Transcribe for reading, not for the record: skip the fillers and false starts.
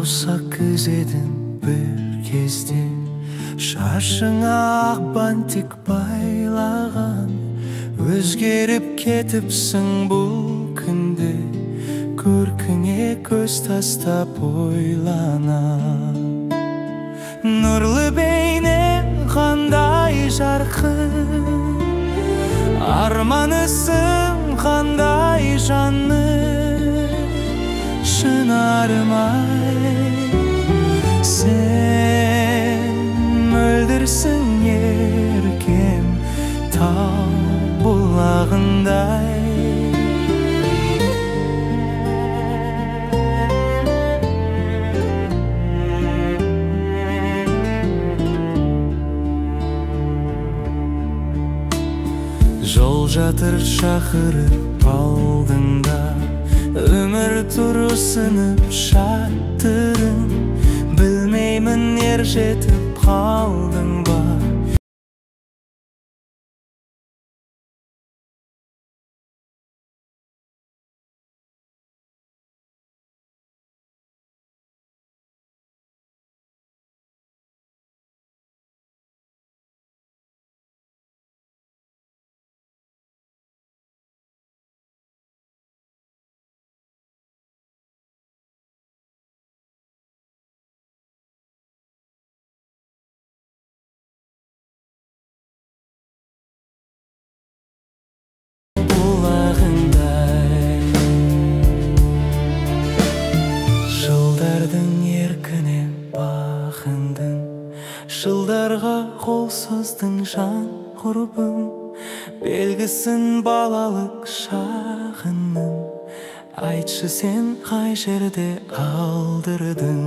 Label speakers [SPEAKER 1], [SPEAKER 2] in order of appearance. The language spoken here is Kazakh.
[SPEAKER 1] Ауса күзедің бір кезде, шашыңа ақ бантик байлаған. Өзгеріп кетіпсің бұл күнде, көркіңе көз тастап ойлана. Нұрлы бейнең қандай жарқын, арманысың қандай жанны. Шынарым-ай, сен мөлдірсің еркем, тау бұлағындай. Жол жатыр шақырып алдыңда, өмір тұрысынып шаттырын. Білмеймін ер жетіп қалдың ба. Жылдарға қол создың жан құрбым, белгісін балалық шағының. Айтшы сен қай жерде алдырдың?